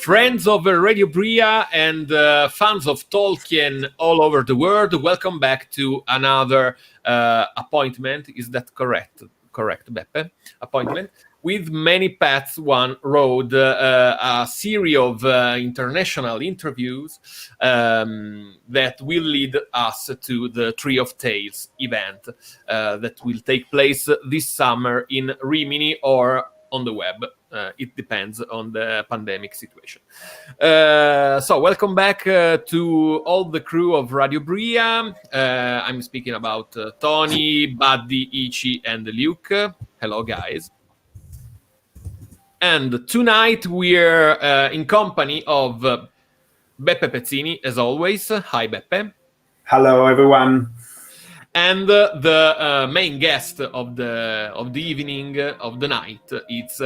Friends of Radio Brea and fans of Tolkien all over the world, welcome back to another appointment. Is that correct? Correct, Beppe. Appointment with many paths, one road, a series of international interviews that will lead us to the Tree of Tales event that will take place this summer in Rimini or on the web. It depends on the pandemic situation. So welcome back to all the crew of Radio Brea. I'm speaking about Tony, Buddy, Ichi, and Luke. Hello, guys. And tonight we're in company of Beppe Pezzini, as always. Hi, Beppe. Hello, everyone. And the main guest of the evening, of the night, it's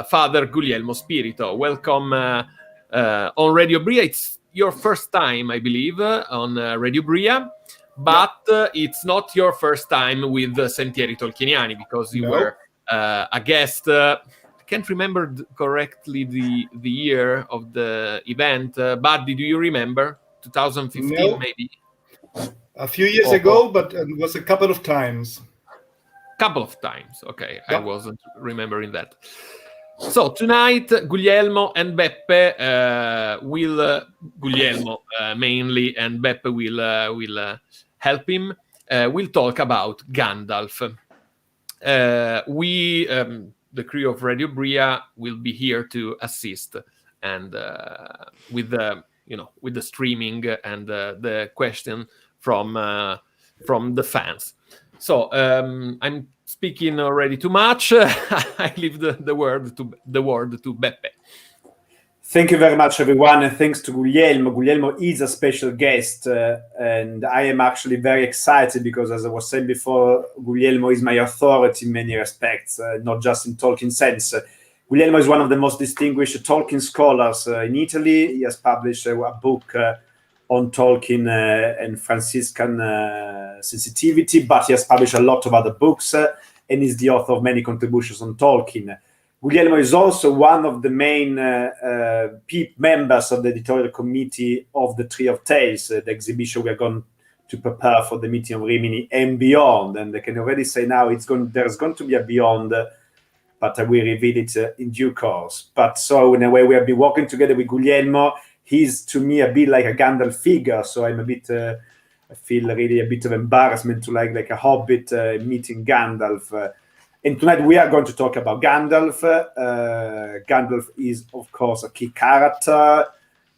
Father Guglielmo Spirito. Welcome on Radio Brea. It's your first time, I believe, on Radio Brea, but it's not your first time with Sentieri Tolkieniani, because you were a guest. I can't remember correctly the year of the event. Buddy, do you remember? 2015, maybe? A few years ago, but it was a couple of times. Okay. I wasn't remembering that. So tonight, Guglielmo and Beppe Guglielmo mainly, and Beppe will help him. We'll talk about Gandalf. The crew of Radio Brea will be here to assist and with the streaming and the question from the fans. So I'm speaking already too much. I leave the word to Beppe. Thank you very much, everyone, and thanks to Guglielmo. Guglielmo is a special guest, and I am actually very excited because, as I was saying before, Guglielmo is my authority in many respects, not just in Tolkien sense. Guglielmo is one of the most distinguished Tolkien scholars in Italy. He has published a book on Tolkien and Franciscan sensitivity, but he has published a lot of other books and is the author of many contributions on Tolkien. Guglielmo is also one of the main members of the editorial committee of the Tree of Tales, the exhibition we are going to prepare for the meeting of Rimini and beyond. And I can already say now there's going to be a beyond, but I will reveal it in due course. But so in a way, we have been working together with Guglielmo. He's to me a bit like a Gandalf figure, so I'm a bit. I feel really a bit of embarrassment to like a hobbit meeting Gandalf. And tonight we are going to talk about Gandalf. Gandalf is, of course, a key character.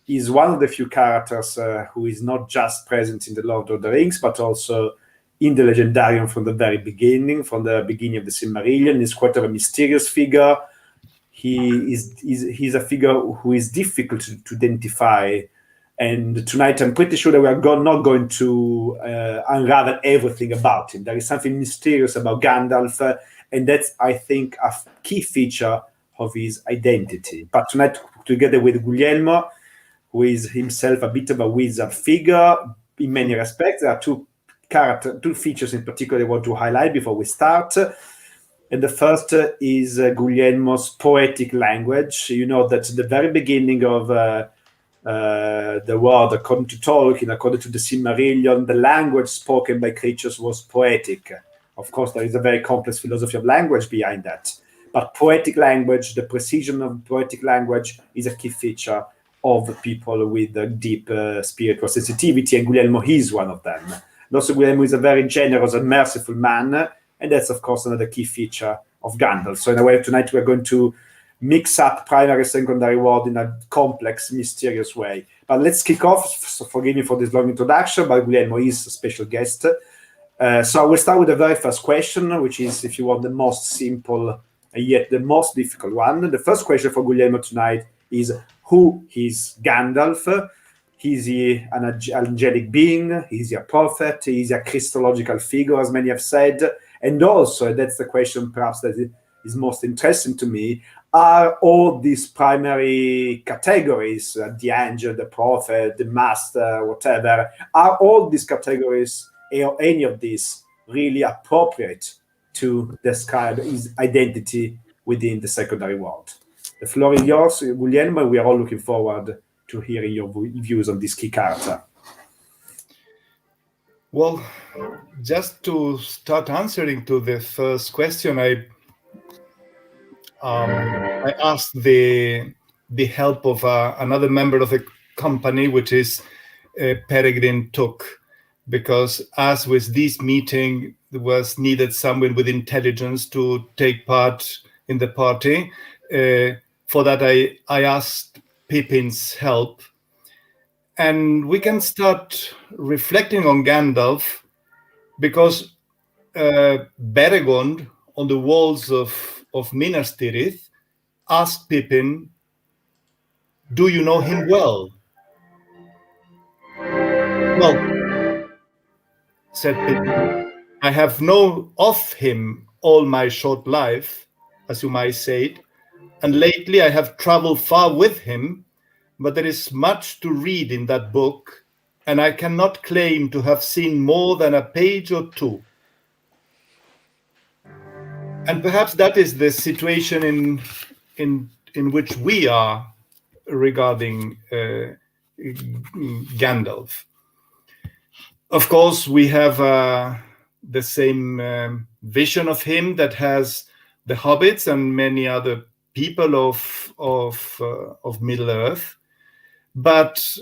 He's one of the few characters who is not just present in the Lord of the Rings, but also in the Legendarium from the very beginning, from the beginning of the Silmarillion. He's quite a mysterious figure. He's a figure who is difficult to identify. And tonight I'm pretty sure that we are not going to unravel everything about him. There is something mysterious about Gandalf, and that's, I think, a key feature of his identity. But tonight, together with Guglielmo, who is himself a bit of a wizard figure in many respects, there are two features in particular I want to highlight before we start. And the first is Guglielmo's poetic language. You know that at the very beginning of the world, according to Tolkien, according to the Silmarillion, the language spoken by creatures was poetic. Of course, there is a very complex philosophy of language behind that. But poetic language, the precision of poetic language, is a key feature of people with a deep spiritual sensitivity, and Guglielmo is one of them. And also, Guglielmo is a very generous and merciful man, and that's, of course, another key feature of Gandalf. So in a way, tonight we're going to mix up primary and secondary world in a complex, mysterious way. But let's kick off. So forgive me for this long introduction, but Guglielmo is a special guest. So I will start with the very first question, which is, if you want, the most simple and yet the most difficult one. The first question for Guglielmo tonight is, who is Gandalf? Is he an angelic being? Is he a prophet? Is he a Christological figure, as many have said? And also, that's the question perhaps that is most interesting to me, are all these primary categories, the angel, the prophet, the master, whatever, are all these categories, or any of these, really appropriate to describe his identity within the secondary world? The floor is yours, Guglielmo. We are all looking forward to hearing your views on this key character. Well, just to start answering to the first question, I asked the help of another member of the company, which is Peregrine Took, because as with this meeting, there was needed someone with intelligence to take part in the party. For that, I asked Pippin's help. And we can start reflecting on Gandalf, because Beregond, on the walls of Minas Tirith, asked Pippin, "Do you know him well?" "Well," said Pippin, "I have known of him all my short life, as you might say it, and lately I have traveled far with him, but there is much to read in that book, and I cannot claim to have seen more than a page or two." And perhaps that is the situation in which we are regarding Gandalf. Of course, we have the same vision of him that has the hobbits and many other people of Middle Earth. But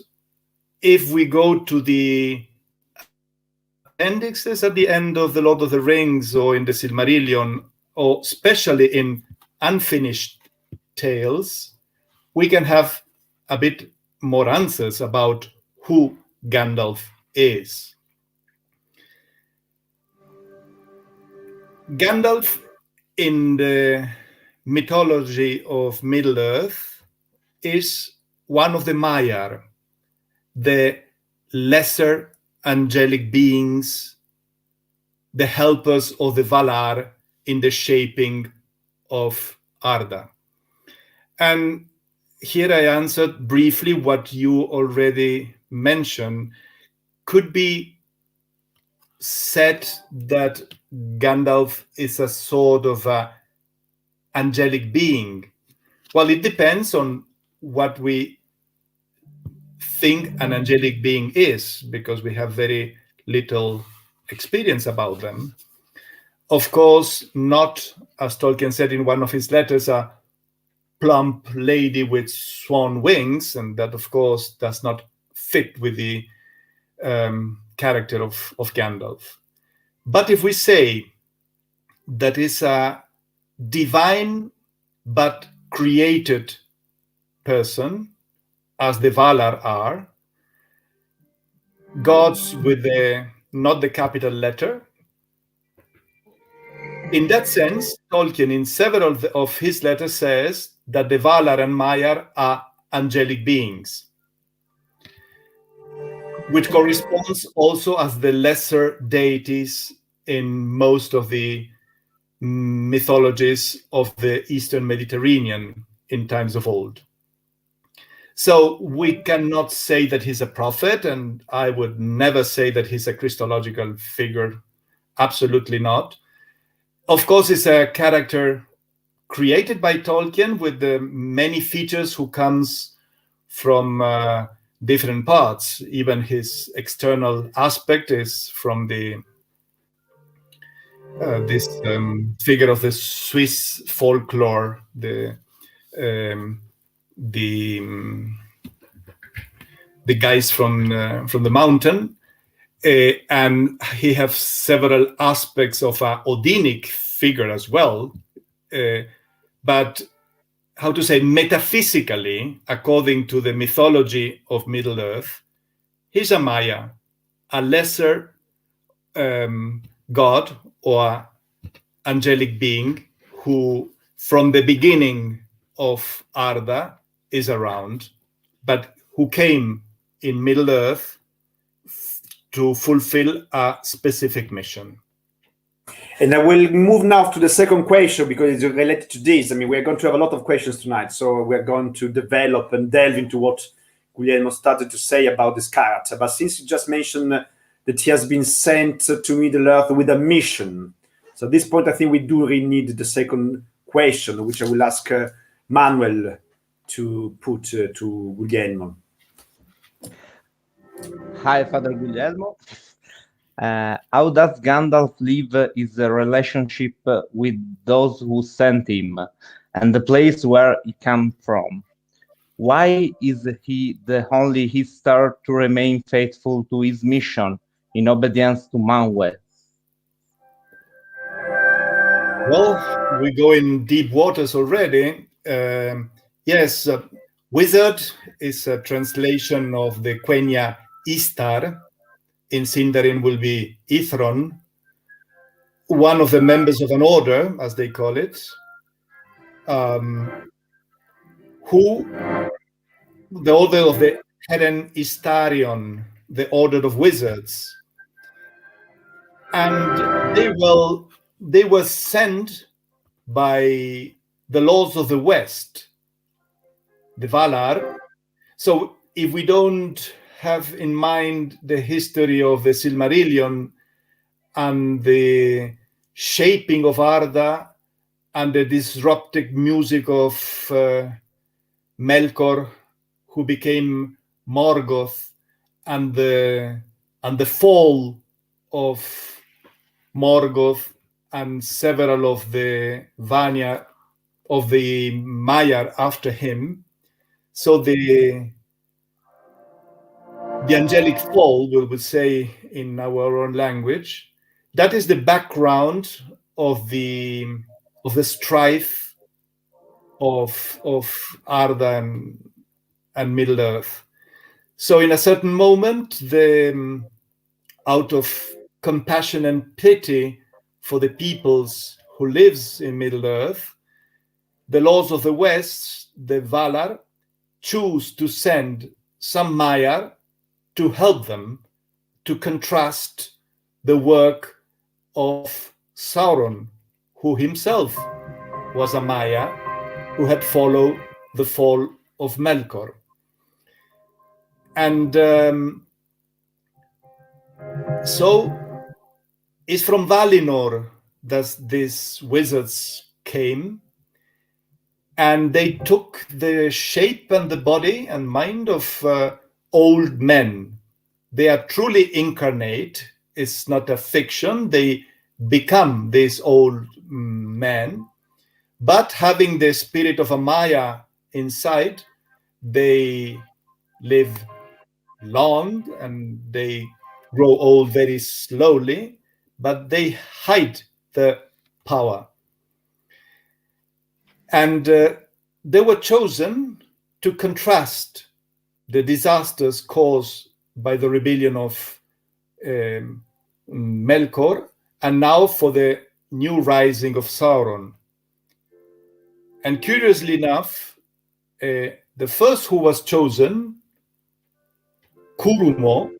if we go to the appendixes at the end of the Lord of the Rings or in the Silmarillion, or especially in unfinished tales, we can have a bit more answers about who Gandalf is. Gandalf in the mythology of Middle Earth is one of the Maiar, the lesser angelic beings, the helpers of the Valar in the shaping of Arda. And here I answered briefly what you already mentioned. Could be said that Gandalf is a sort of a angelic being. Well, it depends on what we think an angelic being is, because we have very little experience about them. Of course, not, as Tolkien said in one of his letters, a plump lady with swan wings, and that, of course, does not fit with the character of Gandalf. But if we say that is a divine but created person, as the Valar are, gods with not the capital letter, in that sense, Tolkien, in several of his letters, says that the Valar and Maiar are angelic beings, which corresponds also as the lesser deities in most of the mythologies of the Eastern Mediterranean in times of old. So we cannot say that he's a prophet, and I would never say that he's a Christological figure. Absolutely not. Of course, it's a character created by Tolkien with the many features who comes from different parts. Even his external aspect is from the this figure of the Swiss folklore, the guys from the mountain. And he has several aspects of a Odinic figure as well. But how to say, metaphysically, according to the mythology of Middle Earth, he's a Maya, a lesser god or angelic being who, from the beginning of Arda, is around, but who came in Middle Earth to fulfill a specific mission. And I will move now to the second question, because it's related to this. I mean, we're going to have a lot of questions tonight, so we're going to develop and delve into what Guglielmo started to say about this character. But since you just mentioned that he has been sent to Middle Earth with a mission, so at this point, I think we do really need the second question, which I will ask Manuel to put to Guglielmo. Hi, Father Guglielmo. How does Gandalf live his relationship with those who sent him and the place where he came from? Why is he the only Histar to remain faithful to his mission in obedience to Manwë? Well, we go in deep waters already. Yes, wizard is a translation of the Quenya Istar. In Sindarin will be Ithron, one of the members of an order, as they call it, who the order of the Heren Istarion, the order of wizards, and they were sent by the lords of the West, the Valar. So if we don't have in mind the history of the Silmarillion and the shaping of Arda and the disruptive music of Melkor, who became Morgoth, and the fall of Morgoth and several of the Vanya of the Maiar after him. So the angelic fall, we would say in our own language, that is the background of the strife of Arda and Middle Earth. So in a certain moment, out of compassion and pity for the peoples who lives in Middle Earth, the lords of the West, the Valar, choose to send some Maiar to help them to contrast the work of Sauron, who himself was a Maiar who had followed the fall of Melkor. And so it's from Valinor that these wizards came, and they took the shape and the body and mind of old men. They are truly incarnate. It's not a fiction. They become these old men, but having the spirit of a Maya inside, they live long and they grow old very slowly, but they hide the power. And they were chosen to contrast the disasters caused by the rebellion of Melkor, and now for the new rising of Sauron. And curiously enough, the first who was chosen, Kurumo,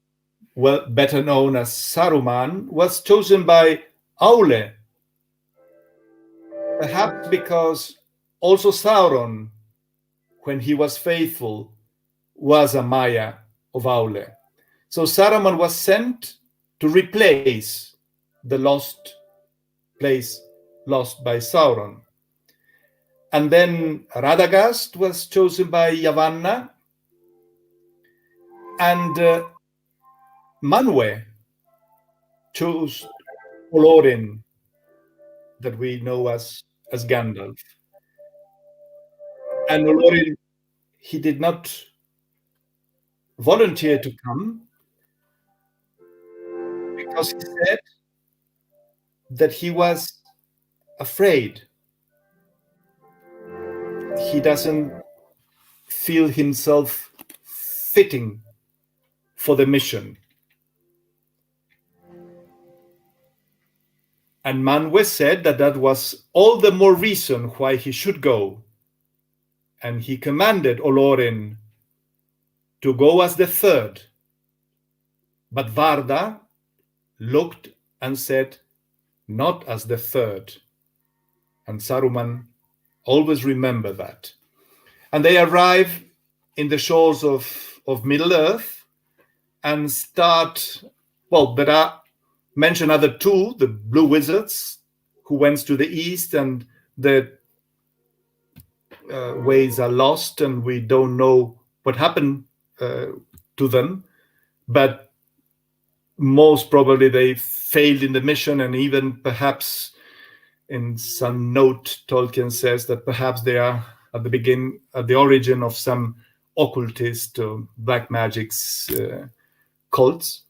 well, better known as Saruman, was chosen by Aule, perhaps because also Sauron, when he was faithful, was a Maya of Aule. So Saruman was sent to replace the lost place lost by Sauron. And then Radagast was chosen by Yavanna, and Manwë chose Olorin, that we know as Gandalf. And Olorin, he did not volunteer to come because he said that he was afraid. He doesn't feel himself fitting for the mission. And Manwë said that was all the more reason why he should go. And he commanded Olorin to go as the third. But Varda looked and said, not as the third. And Saruman always remember that. And they arrive in the shores of Middle Earth and start, well, there are mentioned other two, the blue wizards who went to the east, and the ways are lost and we don't know what happened to them, but most probably they failed in the mission, and even perhaps in some note Tolkien says that perhaps they are at the origin of some occultist or black magic's cults.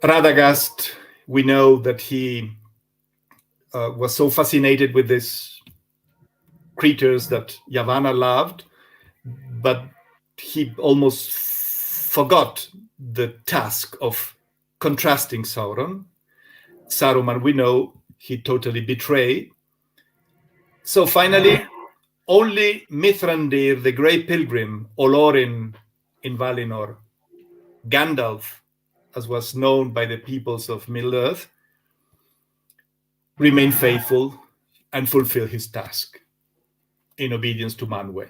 Radagast, we know that he was so fascinated with these creatures that Yavanna loved, but he almost forgot the task of contrasting Sauron. Saruman, we know, he totally betrayed. So finally, only Mithrandir, the Grey Pilgrim, Olorin in Valinor, Gandalf, as was known by the peoples of Middle-earth, remain faithful and fulfill his task in obedience to Manwë.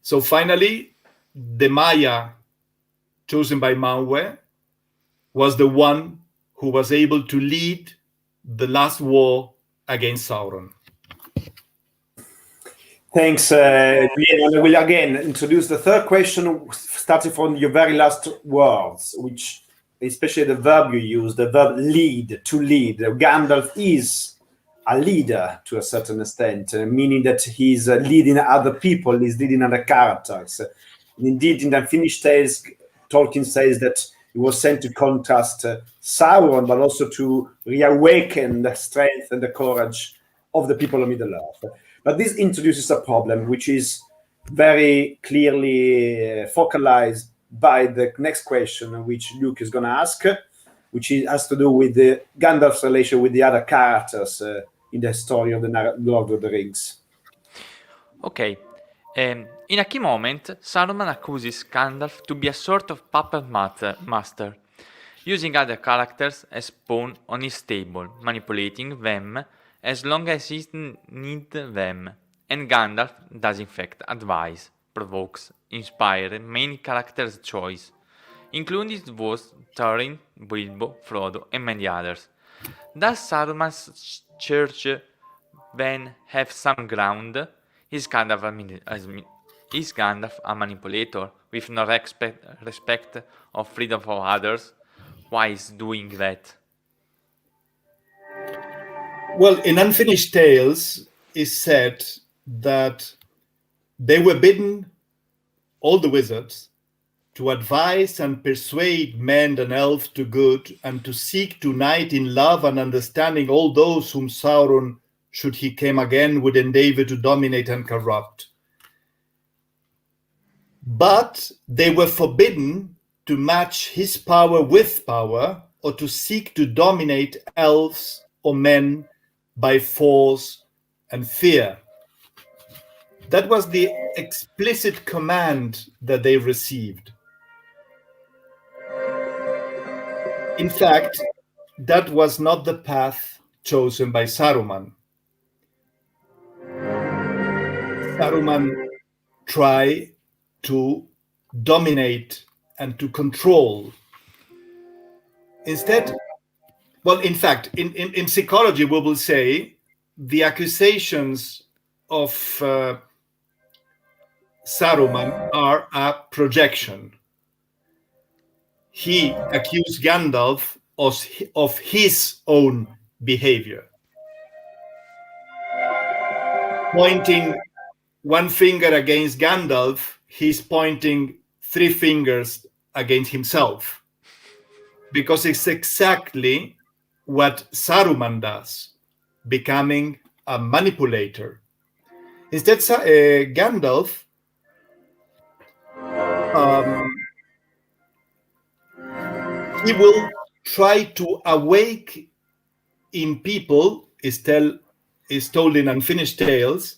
So finally, the Maya chosen by Manwë was the one who was able to lead the last war against Sauron. Thanks, Guglielmo. I will again introduce the third question, starting from your very last words, which especially the verb you use, the verb lead, to lead. Gandalf is a leader to a certain extent, meaning that he's leading other people, he's leading other characters. And indeed, in the Unfinished Tales, Tolkien says that he was sent to contrast Sauron, but also to reawaken the strength and the courage of the people of Middle-earth. But this introduces a problem, which is very clearly focalized by the next question, which Luke is going to ask, which has to do with the Gandalf's relation with the other characters in the story of the Lord of the Rings. Okay. In a key moment, Saruman accuses Gandalf to be a sort of puppet master, using other characters as pawns on his table, manipulating them as long as he needs them. And Gandalf does in fact advise, provokes, inspire many characters' choice, including those Thorin, Bilbo, Frodo, and many others. Does Saruman's church then have some ground? Is Gandalf a manipulator with no respect of freedom for others? Why is doing that? Well, in Unfinished Tales, is said that they were bidden, all the wizards, to advise and persuade men and elves to good, and to seek to unite in love and understanding all those whom Sauron, should he come again, would endeavor to dominate and corrupt. But they were forbidden to match his power with power, or to seek to dominate elves or men by force and fear. That was the explicit command that they received. In fact, that was not the path chosen by Saruman. Saruman tried to dominate and to control. Instead, well, in fact, in psychology, we will say the accusations of Saruman are a projection. He accused Gandalf of his own behavior, pointing one finger against Gandalf. He's pointing three fingers against himself, because it's exactly what Saruman does, becoming a manipulator. Instead, Gandalf he will try to awake in people, is told in Unfinished Tales,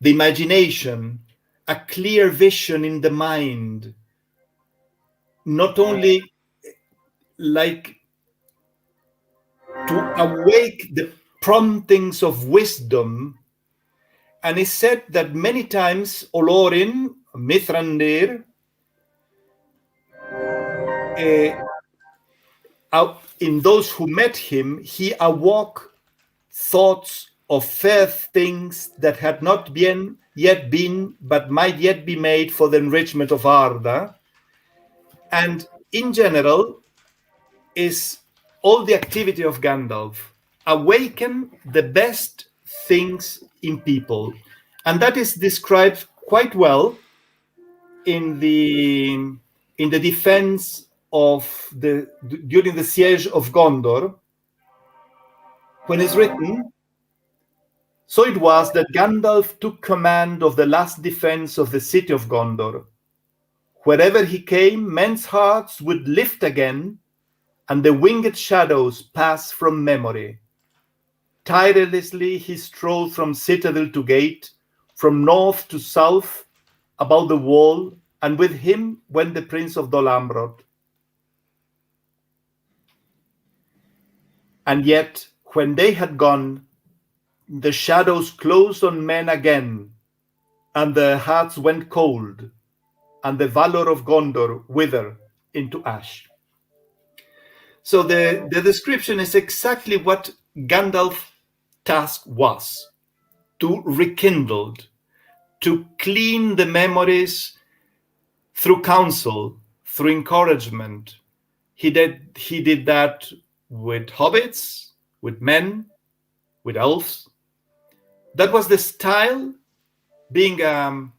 the imagination, a clear vision in the mind, not only like to awake the promptings of wisdom. And it's said that many times Olorin, Mithrandir, in those who met him, he awoke thoughts of fair things that had not yet been, but might yet be made for the enrichment of Arda. And in general, is all the activity of Gandalf, awaken the best things in people. And that is described quite well in the defense of during the siege of Gondor, when it's written, so it was that Gandalf took command of the last defense of the city of Gondor. Wherever he came, men's hearts would lift again, and the winged shadows pass from memory. Tirelessly he strode from citadel to gate, from north to south, about the wall, and with him went the Prince of Dol Amroth. And yet, when they had gone, the shadows closed on men again, and their hearts went cold, and the valor of Gondor withered into ash. So the description is exactly what Gandalf's task was, to rekindle, to clean the memories through counsel, through encouragement. He did that with hobbits, with men, with elves. That was the style, being a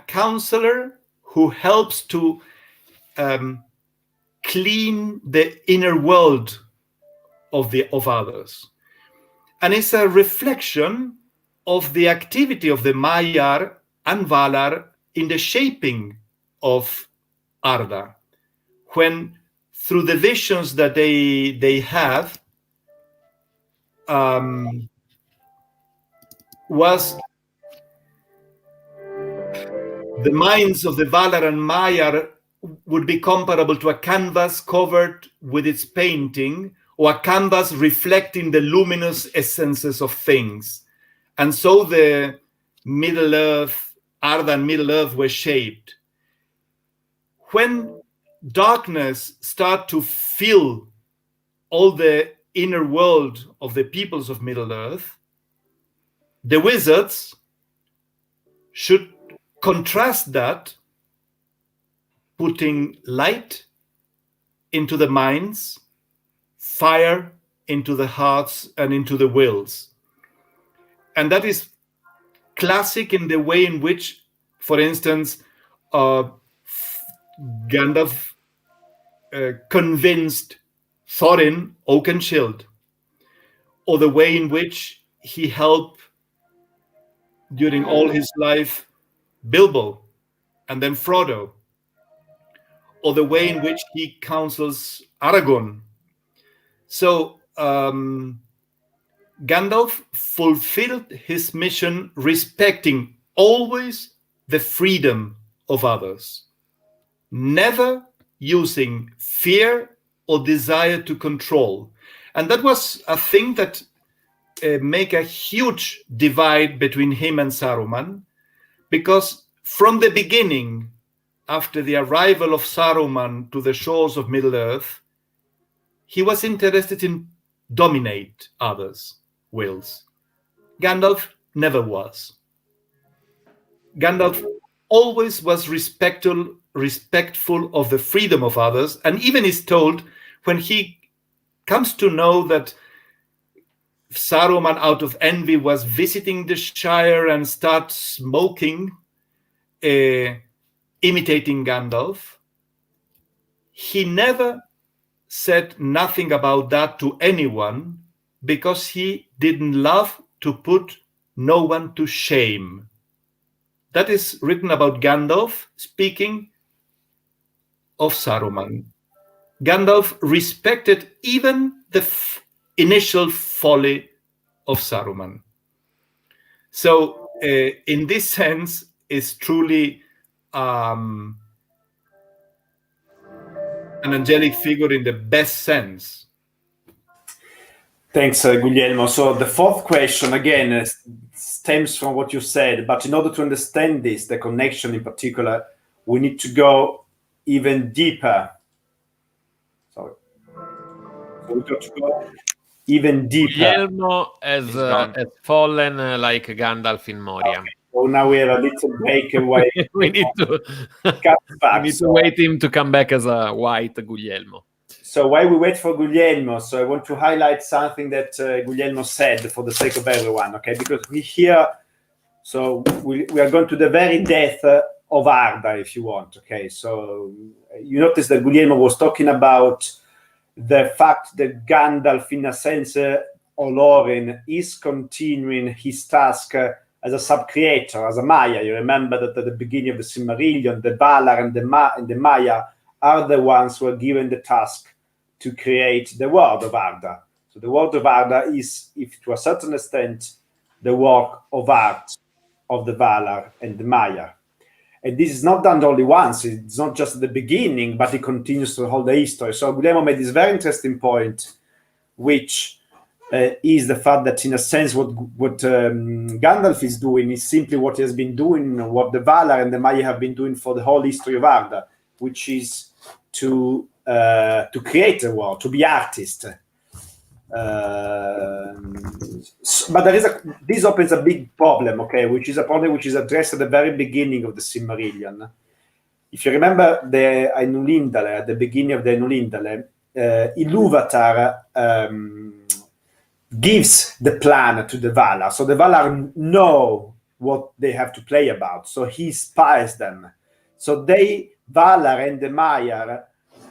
counselor who helps to clean the inner world of others. And it's a reflection of the activity of the Maiar and Valar in the shaping of Arda, when through the visions that they have, was the minds of the Valar and Maiar would be comparable to a canvas covered with its painting, or a canvas reflecting the luminous essences of things. And so the Middle Earth, Arda and Middle Earth were shaped. When darkness started to fill all the inner world of the peoples of Middle Earth, the wizards should contrast that, putting light into the minds, fire into the hearts and into the wills. And that is classic in the way in which, for instance, Gandalf convinced Thorin, Oakenshield, or the way in which he helped during all his life Bilbo and then Frodo, or the way in which he counsels Aragorn. So Gandalf fulfilled his mission respecting always the freedom of others, never using fear or desire to control. And that was a thing that make a huge divide between him and Saruman, because from the beginning, after the arrival of Saruman to the shores of Middle-earth, he was interested in dominate others' wills. Gandalf never was. Gandalf always was respectful of the freedom of others, and even is told, when he comes to know that Saruman, out of envy, was visiting the Shire and starts smoking, imitating Gandalf, he never said nothing about that to anyone, because he didn't love to put no one to shame. That is written about Gandalf, speaking of Saruman. Gandalf respected even the initial folly of Saruman. So in this sense, is truly an angelic figure in the best sense. Thanks, Guglielmo. So the fourth question, again, stems from what you said, but in order to understand this, the connection in particular, we need to go even deeper. So we've got to go even deeper. Guglielmo has gone. fallen like Gandalf in Moria. Okay. So now we have a little break away. we need to wait him to come back as a white Guglielmo. So while we wait for Guglielmo, so I want to highlight something that Guglielmo said for the sake of everyone, okay? Because we hear, so we are going to the very death of Arda, if you want, okay? So you notice that Guglielmo was talking about the fact that Gandalf, in a sense, Olorin, is continuing his task as a sub-creator, as a Maya. You remember that at the beginning of the Silmarillion, the Valar and the Maya are the ones who are given the task to create the world of Arda. So the world of Arda is, if to a certain extent, the work of art of the Valar and the Maya. And this is not done only once. It's not just at the beginning, but it continues to hold the history. So Guglielmo made this very interesting point, which is the fact that, in a sense, what Gandalf is doing is simply what he has been doing, what the Valar and the Maya have been doing for the whole history of Arda, which is to create a world, to be artist. But this opens a big problem, okay, which is a problem which is addressed at the very beginning of the Silmarillion. If you remember the Ainulindale, at the beginning of the Ainulindale, Ilúvatar gives the plan to the Valar. So the Valar know what they have to play about. So he inspires them. So Valar and the Maya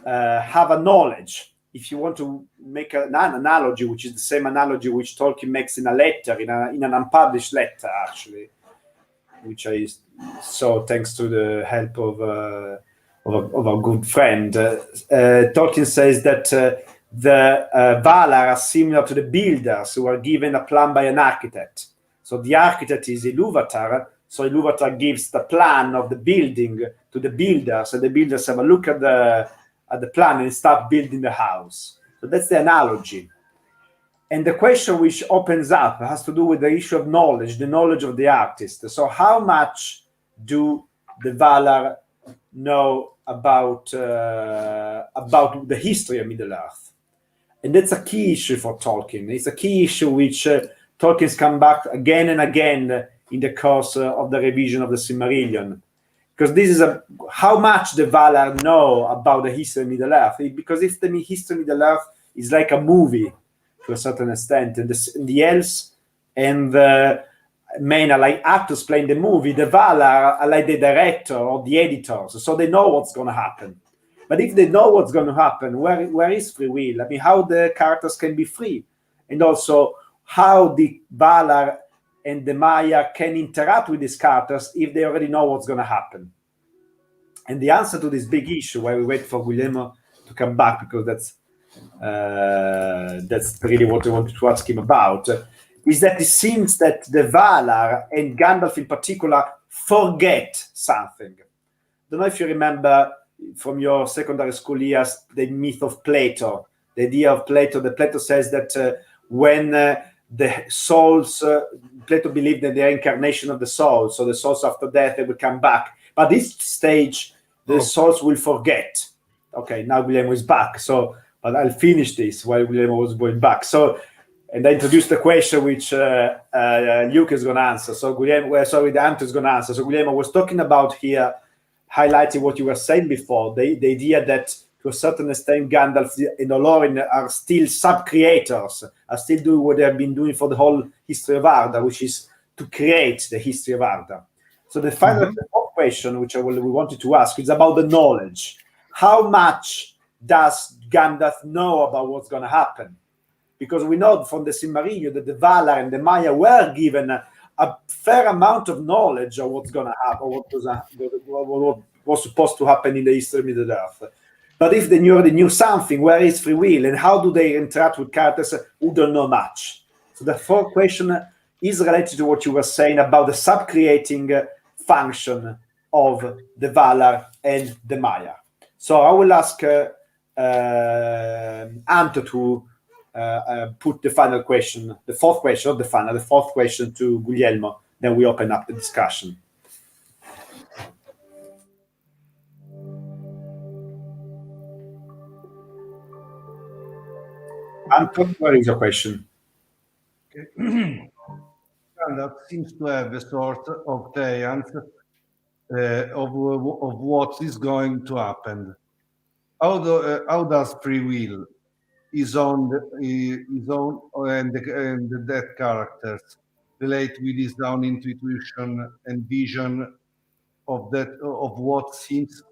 have a knowledge. If you want to make an analogy, which is the same analogy which Tolkien makes in a letter, in an unpublished letter, actually, which I saw thanks to the help of a good friend. Tolkien says that the Valar are similar to the builders who are given a plan by an architect. So the architect is Ilúvatar. So Ilúvatar gives the plan of the building to the builders, and the builders have a look at the plan and start building the house. So that's the analogy. And the question which opens up has to do with the issue of knowledge, the knowledge of the artist. So how much do the Valar know about the history of Middle-earth? And that's a key issue for Tolkien. It's a key issue which Tolkien's come back again and again in the course of the revision of the Silmarillion. Because this is how much the Valar know about the history of Middle-earth. Because if the history of Middle-earth is like a movie to a certain extent, and the elves and the men are like actors playing the movie, the Valar are like the director or the editors, so they know what's going to happen. But if they know what's going to happen, where is free will? I mean, how the characters can be free? And also, how the Valar and the Maya can interact with these characters if they already know what's going to happen. And the answer to this big issue, while we wait for Guglielmo to come back, because that's really what I wanted to ask him about, is that it seems that the Valar and Gandalf in particular forget something. I don't know if you remember from your secondary school years the myth of Plato, the idea of Plato. That Plato says that when the souls, Plato believed in the reincarnation of the souls, so the souls after death, they will come back. But this stage, the souls will forget. Okay, now Guglielmo is back, but I'll finish this while Guglielmo was going back. So, and I introduced the question which Luke is going to answer. So the Anto is going to answer. So Guglielmo was talking about here, highlighting what you were saying before, the idea that to a certain extent Gandalf and Olorin are still sub-creators, are still doing what they have been doing for the whole history of Arda, which is to create the history of Arda. So the final question, which we wanted to ask, is about the knowledge. How much does Gandalf know about what's going to happen? Because we know from the Silmarillion that the Valar and the Maya were given a fair amount of knowledge of what's going to happen, what was supposed to happen in the history of Middle-earth. But if they already knew something, where is free will, and how do they interact with characters who don't know much? So the fourth question is related to what you were saying about the sub-creating function of the Valar and the Maya. So I will ask Anto to put the final question, the fourth question, not the final, the fourth question to Guglielmo. Then we open up the discussion. Anton, what is your question? Gandalf seems to have a sort of science of what is going to happen. How does free will, his own and the dead characters relate with his own intuition and vision of what seems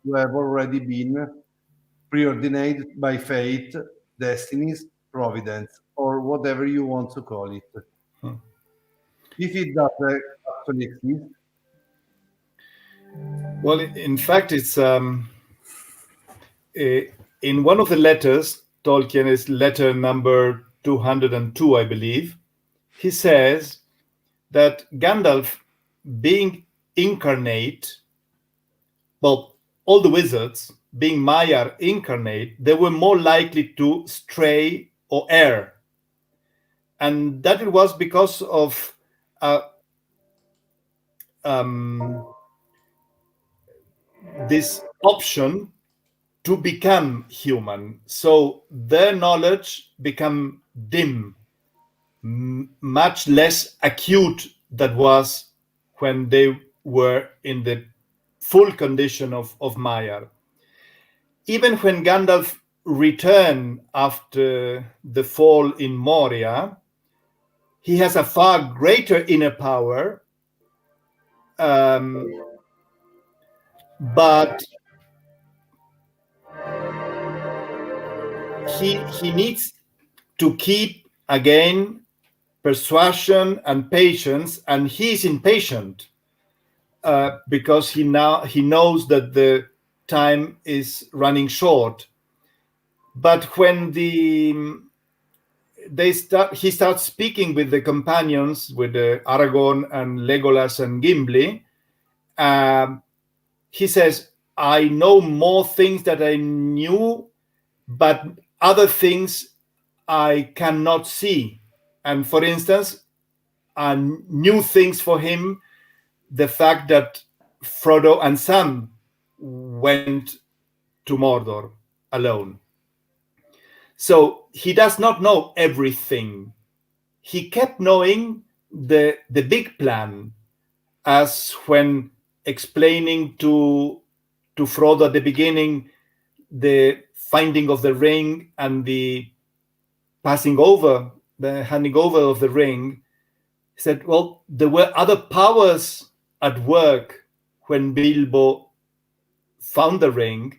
to have already been preordained by fate, destinies, providence, or whatever you want to call it? If it does actually exist? Well, in fact, it's in one of the letters, Tolkien is letter number 202, I believe. He says that Gandalf, being incarnate, well, all the wizards being Maiar incarnate, they were more likely to stray or err, and that it was because of this option to become human. So their knowledge become dim, much less acute than was when they were in the full condition of Maiar. Even when Gandalf returned after the fall in Moria, he has a far greater inner power, but he needs to keep again persuasion and patience, and he's impatient because he knows that the time is running short. But when he starts speaking with the companions, with Aragorn and Legolas and Gimli, he says, I know more things that I knew, but other things I cannot see. And for instance, new things for him, the fact that Frodo and Sam went to Mordor alone. So he does not know everything. He kept knowing the big plan, as when explaining to Frodo at the beginning the finding of the ring and the handing over of the ring. He said, well, there were other powers at work when Bilbo found the ring.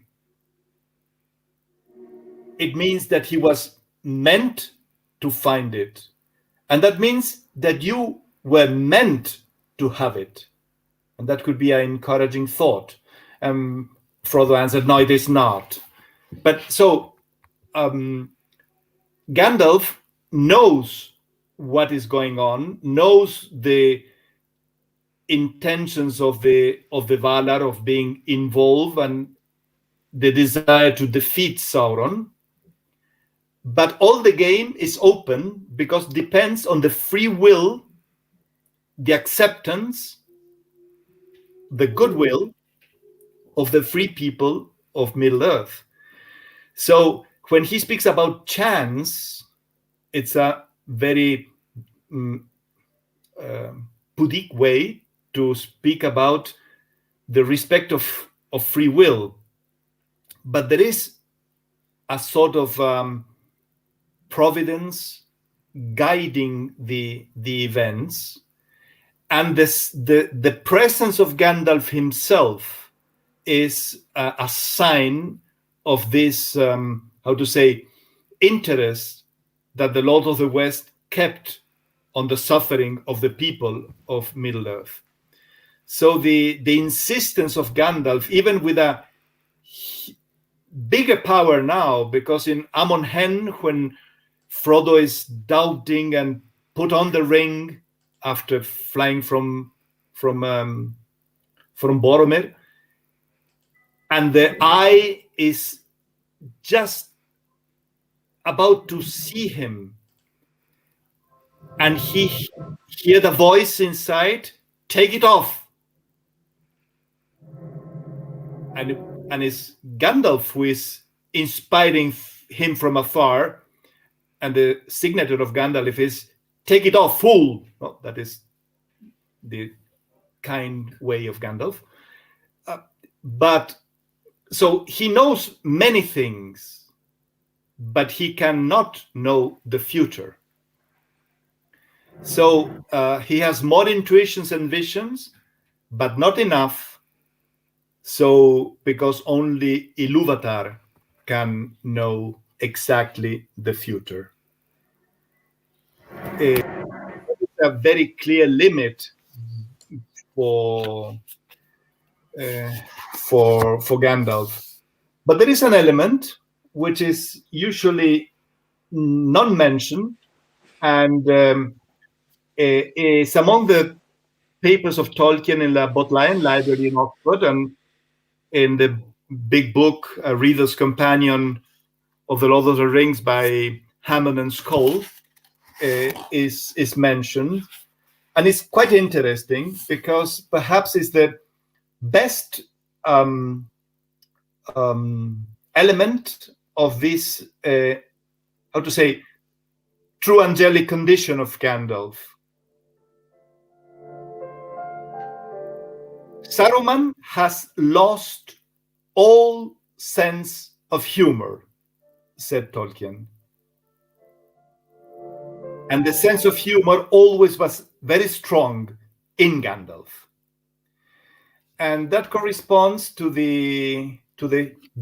It means that he was meant to find it. And that means that you were meant to have it. And that could be an encouraging thought. Frodo answered, no, it is not. But so Gandalf knows what is going on, knows the intentions of the Valar of being involved and the desire to defeat Sauron. But all the game is open because it depends on the free will, the acceptance, the goodwill of the free people of Middle-earth. So when he speaks about chance, it's a very pudic way to speak about the respect of free will. But there is a sort of providence guiding the events, and the presence of Gandalf himself is a sign of this interest that the Lord of the West kept on the suffering of the people of Middle-earth. So the insistence of Gandalf, even with a bigger power now, because in Amon Hen, when Frodo is doubting and put on the ring after flying from Boromir, and the eye is just about to see him, and he hear the voice inside, take it off. And it's Gandalf who is inspiring him from afar, the signature of Gandalf is "Take it off, fool." Oh, that is the kind way of Gandalf. But so he knows many things, but he cannot know the future. So he has more intuitions and visions, but not enough. So because only Ilúvatar can know exactly the future. It's a very clear limit for Gandalf. But there is an element which is usually non-mentioned, and is among the papers of Tolkien in the Bodleian Library in Oxford, and in the big book, A Reader's Companion of the Lord of the Rings by Hammond and Skoll, is mentioned. And it's quite interesting because perhaps it's the best element of this, how to say, true angelic condition of Gandalf. Saruman has lost all sense of humor, said Tolkien. And the sense of humor always was very strong in Gandalf. And that corresponds to the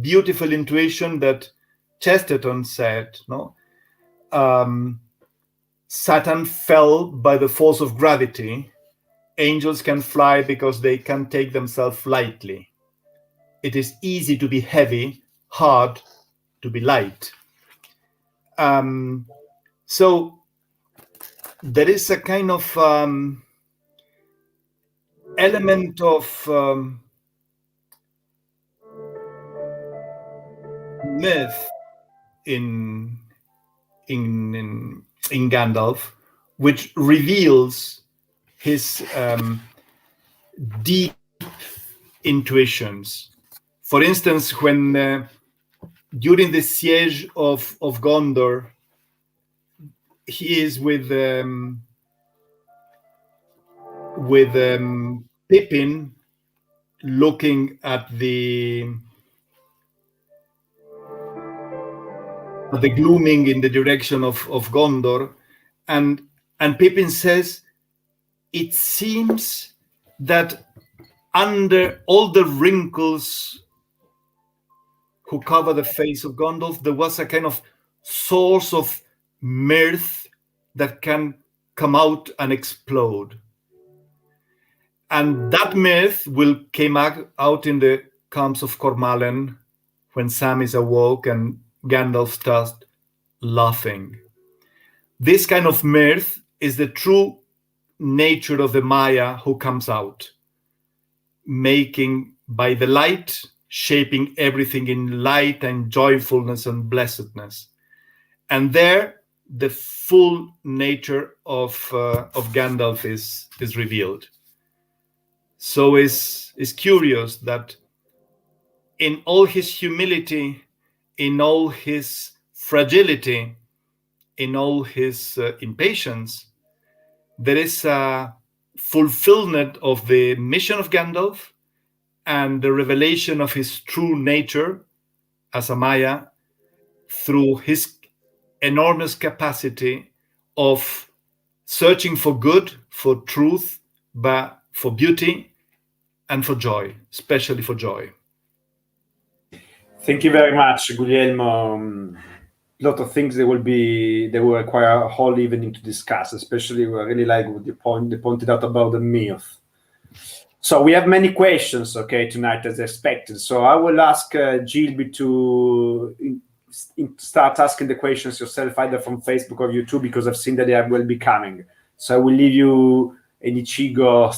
beautiful intuition that Chesterton said, no? Satan fell by the force of gravity. Angels can fly because they can take themselves lightly. It is easy to be heavy, hard to be light. So there is a kind of element of myth in Gandalf, which reveals his deep intuitions. For instance, when during the siege of Gondor, he is with Pippin, looking at the gloaming in the direction of Gondor, and Pippin says, it seems that under all the wrinkles who cover the face of Gandalf, there was a kind of source of mirth that can come out and explode. And that mirth came out in the camps of Cormalen when Sam is awoke and Gandalf starts laughing. This kind of mirth is the true nature of the Maya who comes out, making by the light, shaping everything in light and joyfulness and blessedness. And there, the full nature of Gandalf is revealed. So it's curious that in all his humility, in all his fragility, in all his impatience, there is a fulfillment of the mission of Gandalf and the revelation of his true nature as a Maya through his enormous capacity of searching for good, for truth, but for beauty and for joy, especially for joy. Thank you very much, Guglielmo. A lot of things they will require a whole evening to discuss, especially I really like what you pointed out about the myth. So we have many questions, tonight as expected. So I will ask Gilby to start asking the questions yourself, either from Facebook or YouTube, because I've seen that they will be coming. So I will leave you and Ichigo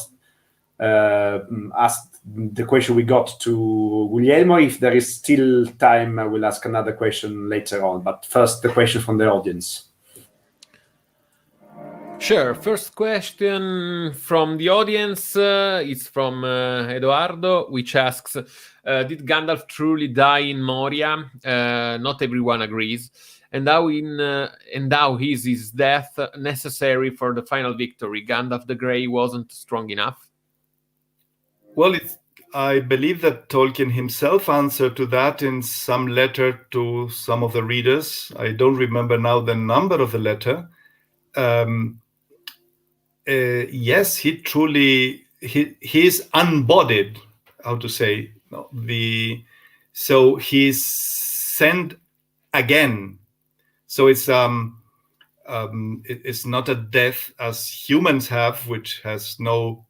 ask the question we got to Guglielmo. If there is still time, I will ask another question later on. But first, the question from the audience. Sure. First question from the audience is from Eduardo, which asks, did Gandalf truly die in Moria? Not everyone agrees. and how is his death necessary for the final victory? Gandalf the Grey wasn't strong enough. Well, I believe that Tolkien himself answered to that in some letter to some of the readers. I don't remember now the number of the letter. Yes, he truly he's unbodied. How to say so he's sent again. So it's not a death as humans have, which has no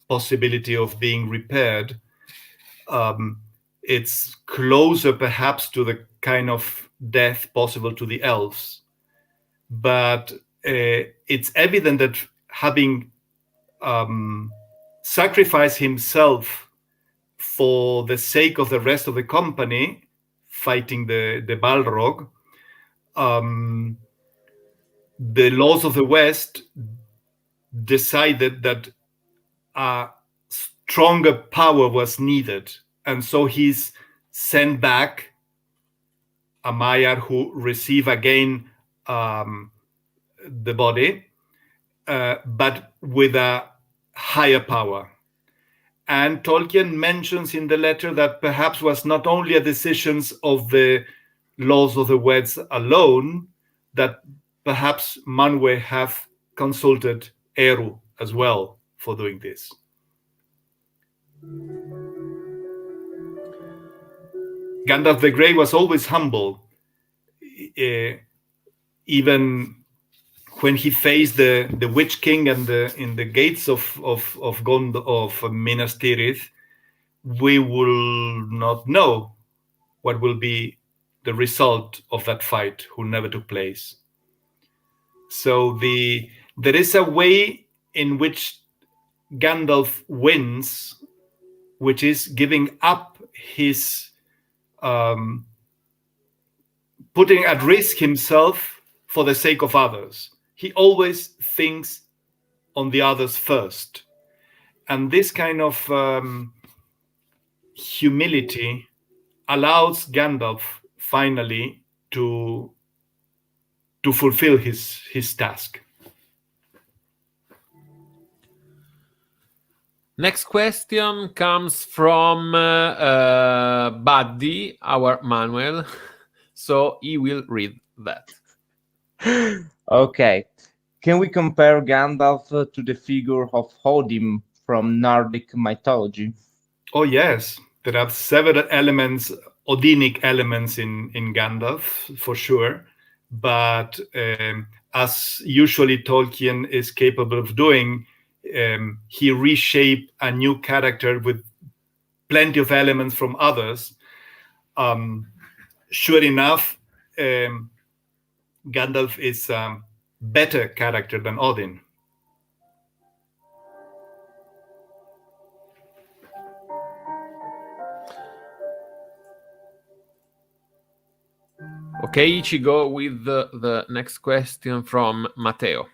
possibility of being repaired. It's closer perhaps to the kind of death possible to the elves, but it's evident that having sacrificed himself for the sake of the rest of the company fighting the Balrog, the laws of the West decided that a stronger power was needed, and so he's sent back a Maiar who receive again the body, but with a higher power. And Tolkien mentions in the letter that perhaps was not only a decision of the laws of the West alone, that perhaps Manwë have consulted Eru as well for doing this. Gandalf the Grey was always humble, even when he faced the Witch King and in the gates of Minas Tirith. We will not know what will be the result of that fight, who never took place. So there is a way in which Gandalf wins, which is giving up his putting at risk himself for the sake of others. He always thinks on the others first. And this kind of humility allows Gandalf finally to fulfill his task. Next question comes from Buddy, our Manuel. So he will read that. Okay. Can we compare Gandalf to the figure of Odin from Nordic mythology? Oh, yes. There are several elements, Odinic elements in Gandalf, for sure. But as usually Tolkien is capable of doing, he reshaped a new character with plenty of elements from others. Sure enough, Gandalf is a better character than Odin. Okay, Ichigo, with the next question from Matteo.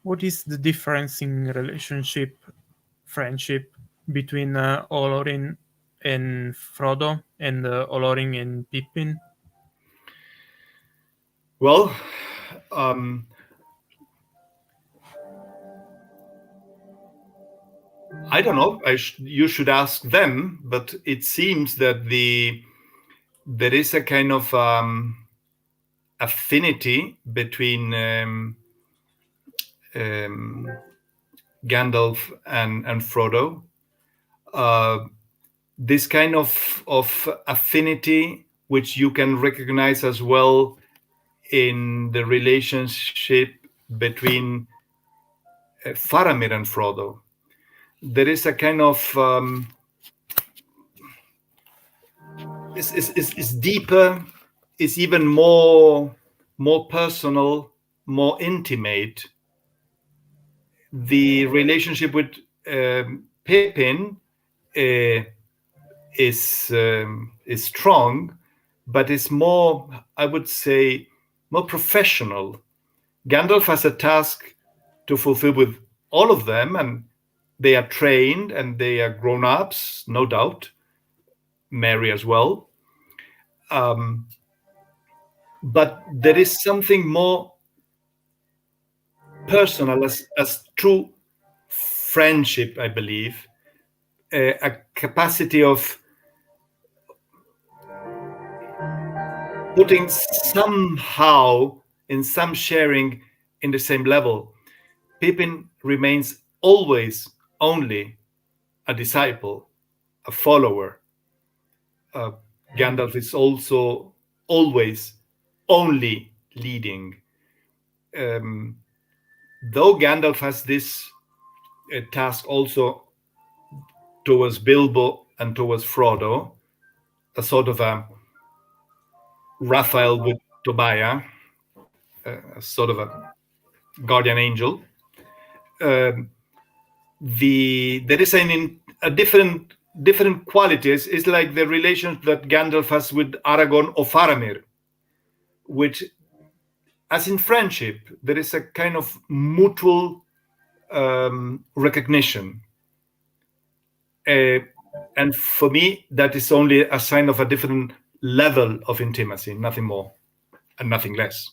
What is the difference in friendship between Olorin and Frodo and Olorin and Pippin? Well, I don't know. You should ask them, but it seems that there is a kind of affinity between Gandalf and Frodo. This kind of affinity, which you can recognize as well in the relationship between Faramir and Frodo. There is a kind of it's deeper, it's even more personal, more intimate. The relationship with Pippin is strong, but it's more, I would say, more professional. Gandalf has a task to fulfill with all of them, and they are trained and they are grown-ups, no doubt. Mary as well. but there is something more personal as true friendship, I believe, a capacity of putting somehow in some sharing in the same level. Pippin remains always only a disciple, a follower. Gandalf is also always only leading. Though Gandalf has this task also towards Bilbo and towards Frodo, a sort of a Raphael with Tobiah, a sort of a guardian angel. There is a different qualities. It's like the relation that Gandalf has with Aragorn or Faramir, which, as in friendship, there is a kind of mutual recognition. And for me, that is only a sign of a different level of intimacy, nothing more and nothing less.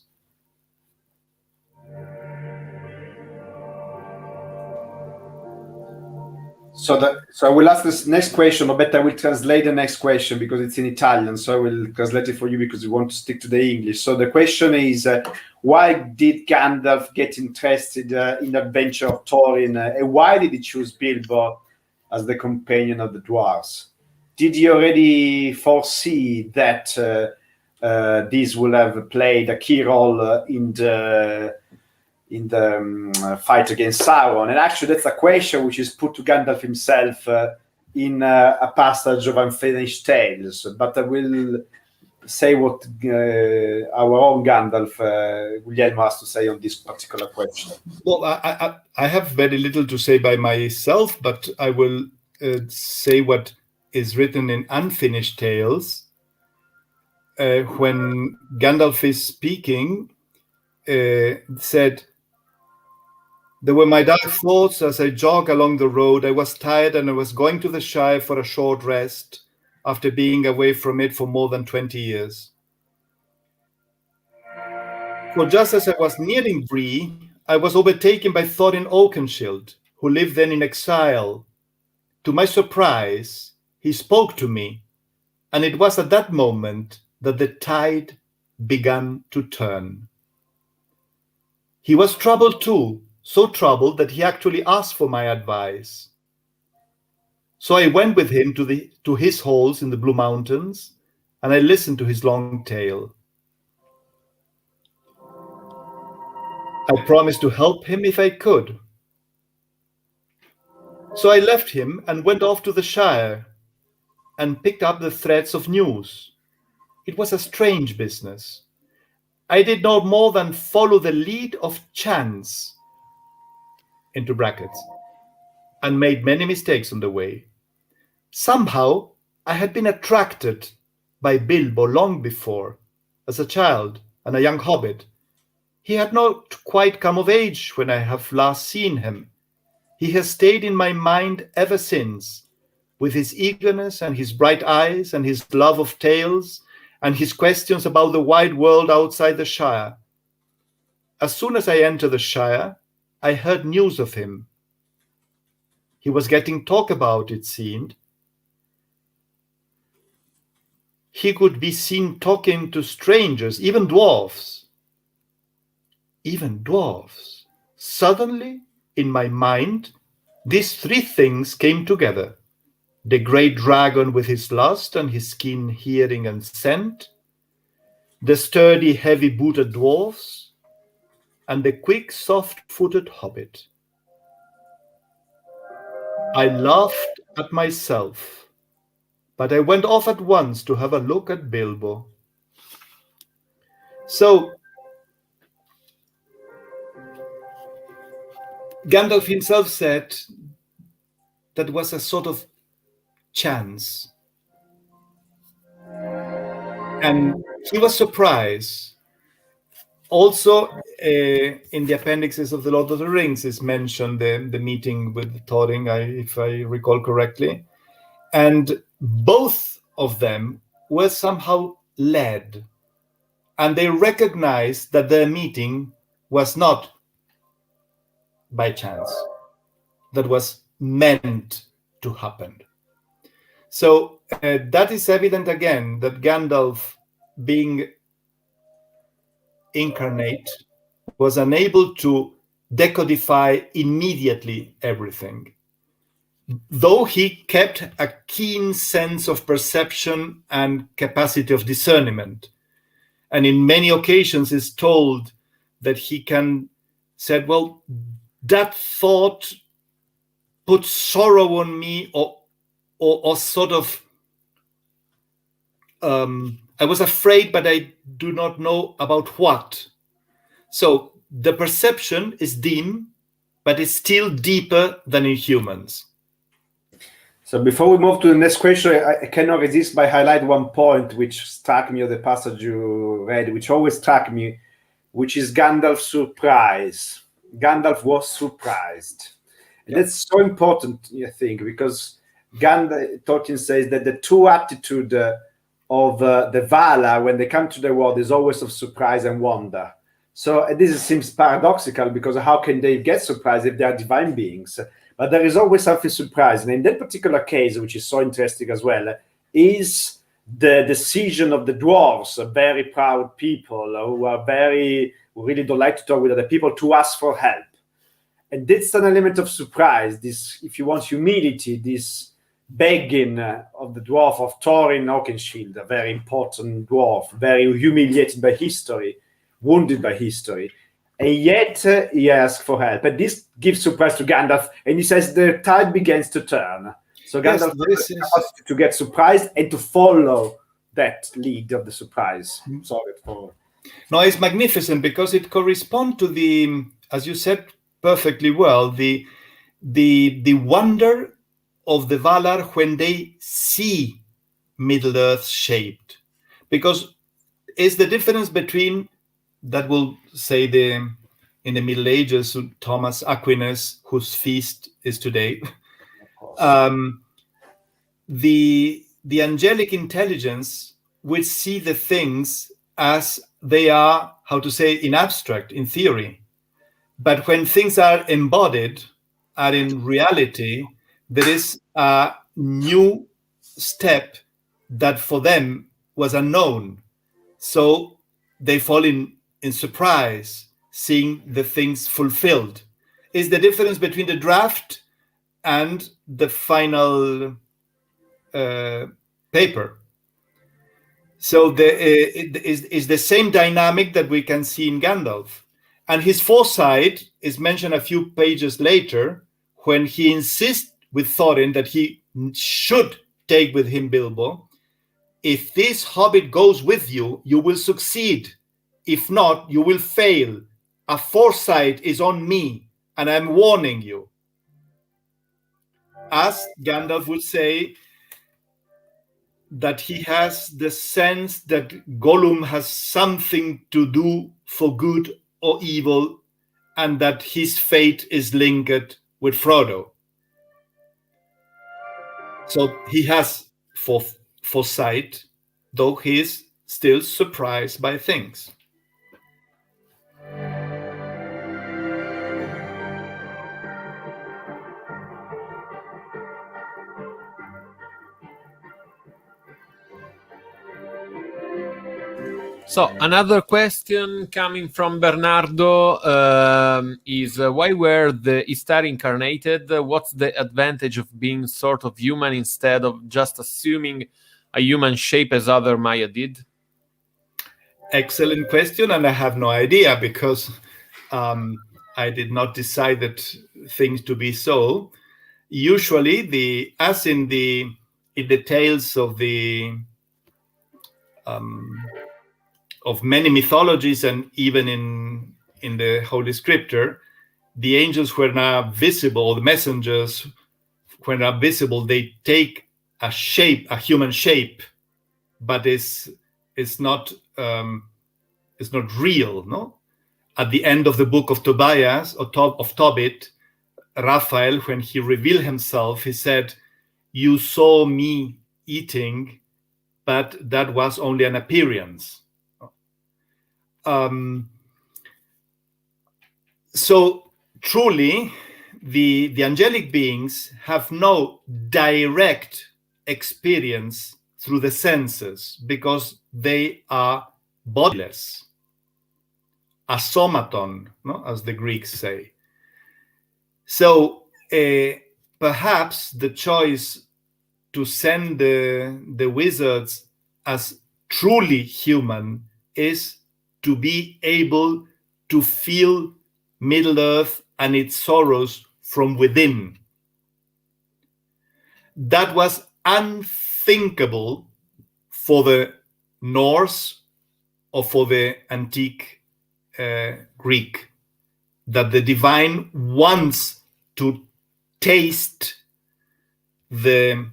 So I will ask this next question, or better I will translate the next question because it's in Italian. So I will translate it for you because we want to stick to the English. So the question is, why did Gandalf get interested in the adventure of Thorin, and why did he choose Bilbo as the companion of the dwarves? Did he already foresee that this will have played a key role in the fight against Sauron? And actually, that's a question which is put to Gandalf himself in a passage of Unfinished Tales. But I will say what our own Gandalf, Guglielmo, has to say on this particular question. Well, I have very little to say by myself, but I will say what is written in Unfinished Tales. When Gandalf is speaking, said, "There were my dark thoughts as I jogged along the road. I was tired and I was going to the Shire for a short rest after being away from it for more than 20 years. For just as I was nearing Bree, I was overtaken by Thorin Oakenshield, who lived then in exile. To my surprise, he spoke to me, and it was at that moment that the tide began to turn. He was troubled too, so troubled that he actually asked for my advice. So I went with him to his halls in the Blue Mountains, and I listened to his long tale. I promised to help him if I could. So I left him and went off to the Shire and picked up the threads of news. It was a strange business. I did not more than follow the lead of chance, into brackets, and made many mistakes on the way. Somehow, I had been attracted by Bilbo long before, as a child and a young hobbit. He had not quite come of age when I have last seen him. He has stayed in my mind ever since, with his eagerness and his bright eyes and his love of tales and his questions about the wide world outside the Shire. As soon as I entered the Shire, I heard news of him. He was getting talk about, it seemed. He could be seen talking to strangers, even dwarves. Even dwarves. Suddenly, in my mind, these three things came together. The great dragon with his lust and his keen hearing and scent, the sturdy, heavy-booted dwarfs, and the quick, soft-footed hobbit. I laughed at myself, but I went off at once to have a look at Bilbo. So, Gandalf himself said that was a sort of chance. And he was surprised. Also, in the appendixes of The Lord of the Rings is mentioned the meeting with Thorin, if I recall correctly. And both of them were somehow led and they recognized that their meeting was not by chance, that was meant to happen. So that is evident again, that Gandalf, being incarnate, was unable to decodify immediately everything, though he kept a keen sense of perception and capacity of discernment. And in many occasions is told that he said, well, that thought put sorrow on me, or sort of, I was afraid, but I do not know about what. So the perception is dim, but it's still deeper than in humans. So before we move to the next question, I cannot resist by highlight one point which struck me of the passage you read, which always struck me, which is Gandalf's surprise. Gandalf was surprised. And that's so important, I think, because Tolkien says that the true attitude of the Valar when they come to the world is always of surprise and wonder. So this seems paradoxical, because how can they get surprised if they are divine beings? But there is always something surprising. In that particular case, which is so interesting as well, is the decision of the dwarves, very proud people who really don't like to talk with other people, to ask for help. And that's an element of surprise, this, if you want, humility, this begging of the dwarf of Thorin Oakenshield, a very important dwarf, very humiliated by history, wounded by history. And yet he asks for help. And this gives surprise to Gandalf, and he says the tide begins to turn. So Gandalf has to get surprised and to follow that lead of the surprise. Sorry for... No, it's magnificent, because it corresponds to the, as you said perfectly well, the wonder of the Valar when they see Middle-earth shaped. Because it's the difference between, that will say in the Middle Ages, Thomas Aquinas, whose feast is today, the angelic intelligence will see the things as they are, how to say, in abstract, in theory. But when things are embodied, are in reality, there is a new step that for them was unknown. So they fall in surprise, seeing the things fulfilled. Is the difference between the draft and the final paper. So it is the same dynamic that we can see in Gandalf. And his foresight is mentioned a few pages later, when he insists with Thorin that he should take with him Bilbo. If this hobbit goes with you, you will succeed. If not, you will fail. A foresight is on me, and I'm warning you. As Gandalf would say, that he has the sense that Gollum has something to do for good or evil, and that his fate is linked with Frodo. So he has foresight, though he is still surprised by things. So another question coming from Bernardo is why were the Istari incarnated? What's the advantage of being sort of human instead of just assuming a human shape as other Maya did? Excellent question, and I have no idea, because I did not decide that things to be so. Usually, as in the tales of the of many mythologies, and even in the Holy Scripture, the angels were not visible, the messengers were not visible, they take a shape, a human shape, but it's not real, no? At the end of the book of Tobias, of Tobit, Raphael, when he revealed himself, he said, "You saw me eating, but that was only an appearance." So truly, the angelic beings have no direct experience through the senses because they are bodiless, asomaton, no? As the Greeks say. So perhaps the choice to send the wizards as truly human is to be able to feel Middle-earth and its sorrows from within. That was unthinkable for the Norse or for the antique Greek, that the divine wants to taste the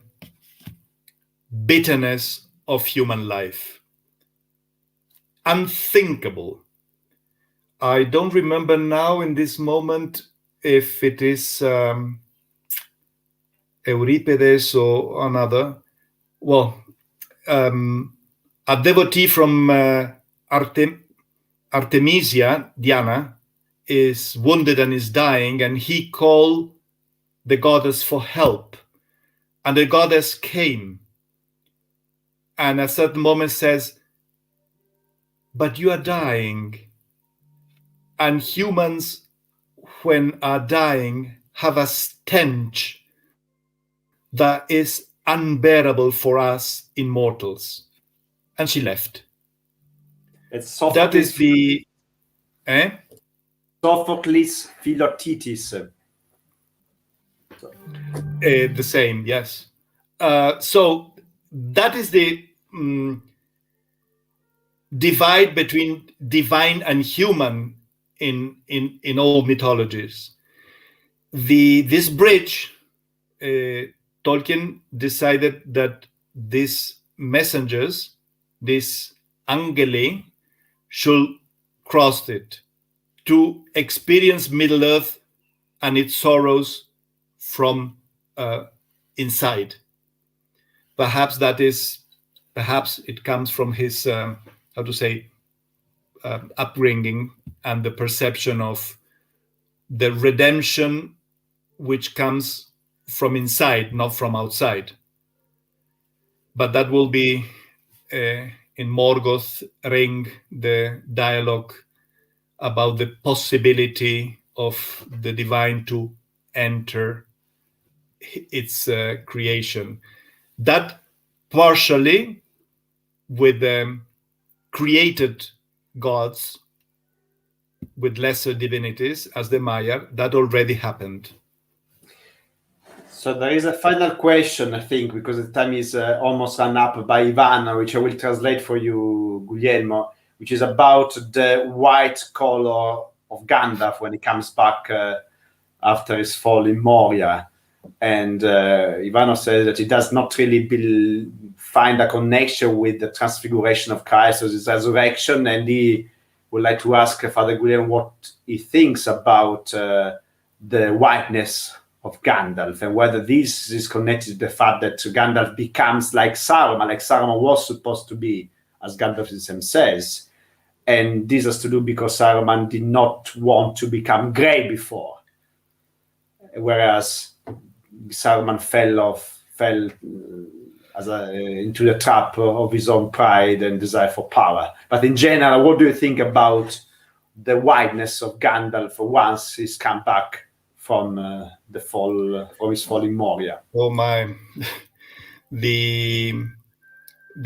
bitterness of human life. Unthinkable. I don't remember now in this moment if it is Euripides or another. Well, a devotee from Artemisia, Diana, is wounded and is dying, and he called the goddess for help. And the goddess came. And at a certain moment says, but you are dying. And humans, when are dying, have a stench that is unbearable for us immortals. And she left. That is the... Sophocles' Philoctetes. The same, yes. So that is the divide between divine and human in all mythologies. This bridge, Tolkien decided that these messengers, these angeli, should cross it to experience Middle-earth and its sorrows from inside. Perhaps it comes from his upbringing and the perception of the redemption which comes from inside, not from outside. But that will be in Morgoth Ring, the dialogue about the possibility of the divine to enter its creation. That partially with created gods, with lesser divinities as the Maya, that already happened. So there is a final question, I think, because the time is almost run up, by Ivan, which I will translate for you, Guglielmo, which is about the white color of Gandalf when he comes back after his fall in Moria. And Ivano says that he does not really find a connection with the transfiguration of Christ or his resurrection, and he would like to ask Father Guglielmo what he thinks about the whiteness of Gandalf, and whether this is connected to the fact that Gandalf becomes like Saruman was supposed to be, as Gandalf himself says. And this has to do because Saruman did not want to become grey before, whereas Saruman fell into the trap of his own pride and desire for power. But in general, what do you think about the whiteness of Gandalf once he's come back from his fall in Moria? Oh my! The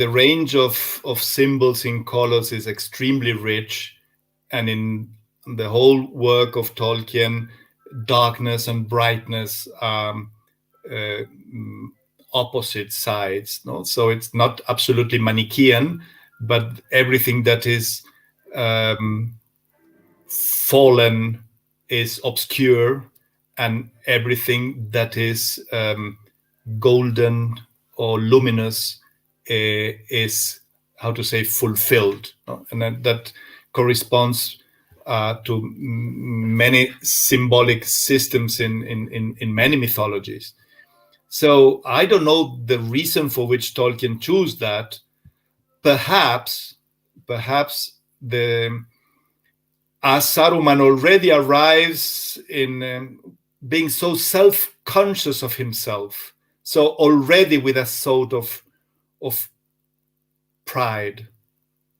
range of symbols in colors is extremely rich, and in the whole work of Tolkien, darkness and brightness are opposite sides. No? So it's not absolutely Manichaean, but everything that is fallen is obscure, and everything that is golden or luminous is, fulfilled. No? And that corresponds to many symbolic systems in many mythologies. So I don't know the reason for which Tolkien chose that. Perhaps the as Saruman already arrives in being so self-conscious of himself, so already with a sort of pride,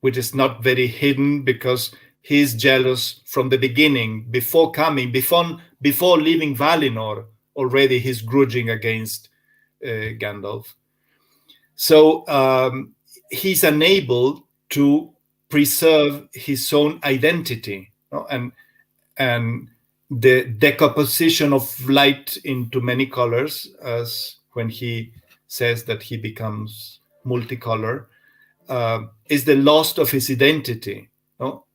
which is not very hidden because he's jealous from the beginning, before leaving Valinor. Already he's grudging against Gandalf. So he's unable to preserve his own identity, and the decomposition of light into many colors, as when he says that he becomes multicolor, is the loss of his identity.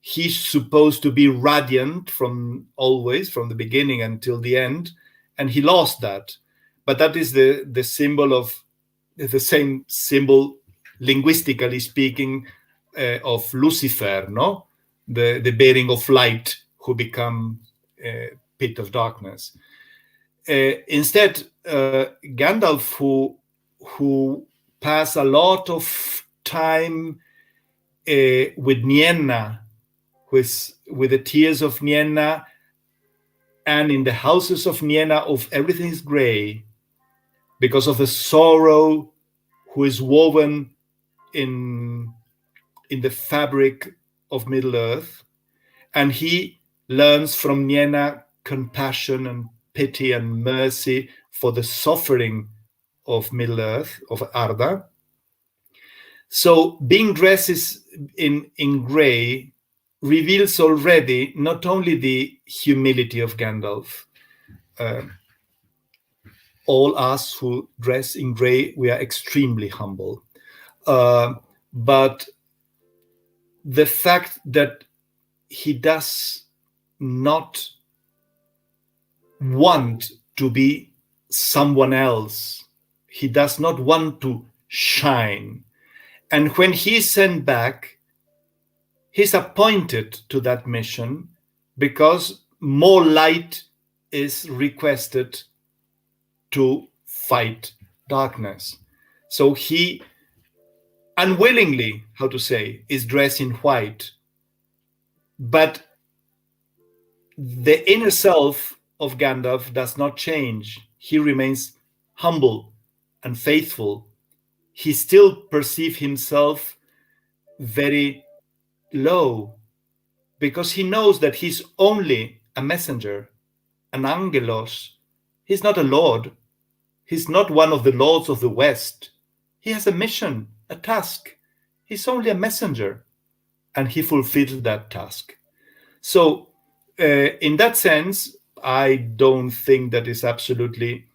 He's supposed to be radiant from the beginning until the end, and he lost that. But that is the symbol of the same symbol, linguistically speaking, of Lucifer, the bearing of light, who become pit of darkness. Instead, Gandalf, who passed a lot of time with Nienna, with the tears of Nienna, and in the houses of Nienna, of everything is gray, because of the sorrow who is woven in the fabric of Middle-earth. And he learns from Nienna compassion and pity and mercy for the suffering of Middle-earth, of Arda. So being dressed in gray reveals already not only the humility of Gandalf. All us who dress in gray, we are extremely humble. But the fact that he does not want to be someone else, he does not want to shine. And when he's sent back, he's appointed to that mission because more light is requested to fight darkness. So he unwillingly, is dressed in white. But the inner self of Gandalf does not change. He remains humble and faithful. He still perceives himself very low because he knows that he's only a messenger, an angelos. He's not a lord. He's not one of the lords of the West. He has a mission, a task. He's only a messenger, and he fulfilled that task. So in that sense, I don't think that it's absolutely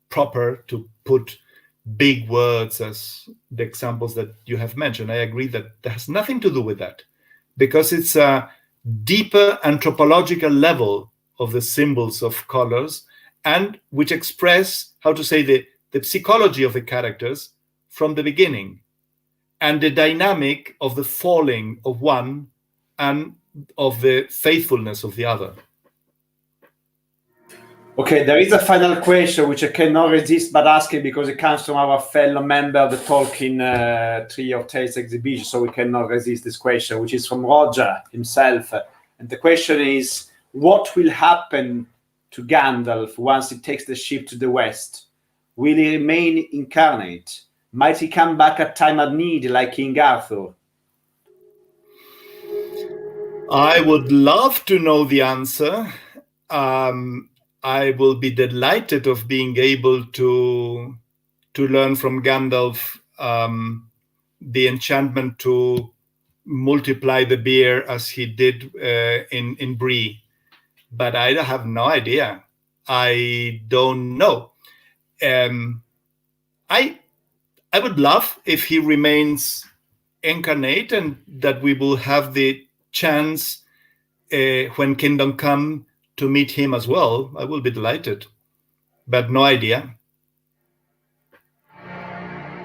proper to put big words as the examples that you have mentioned. I agree that that has nothing to do with that, because it's a deeper anthropological level of the symbols of colors, and which express, the psychology of the characters from the beginning, and the dynamic of the falling of one and of the faithfulness of the other. Okay, there is a final question which I cannot resist but asking, because it comes from our fellow member of the Tolkien Tree of Tales exhibition, so we cannot resist this question, which is from Roger himself. And the question is, what will happen to Gandalf once he takes the ship to the west? Will he remain incarnate? Might he come back at time of need like King Arthur? I would love to know the answer. I will be delighted of being able to learn from Gandalf the enchantment to multiply the beer as he did in Bree. But I have no idea. I don't know. I would love if he remains incarnate, and that we will have the chance when Kingdom Come to meet him as well. I will be delighted, but no idea.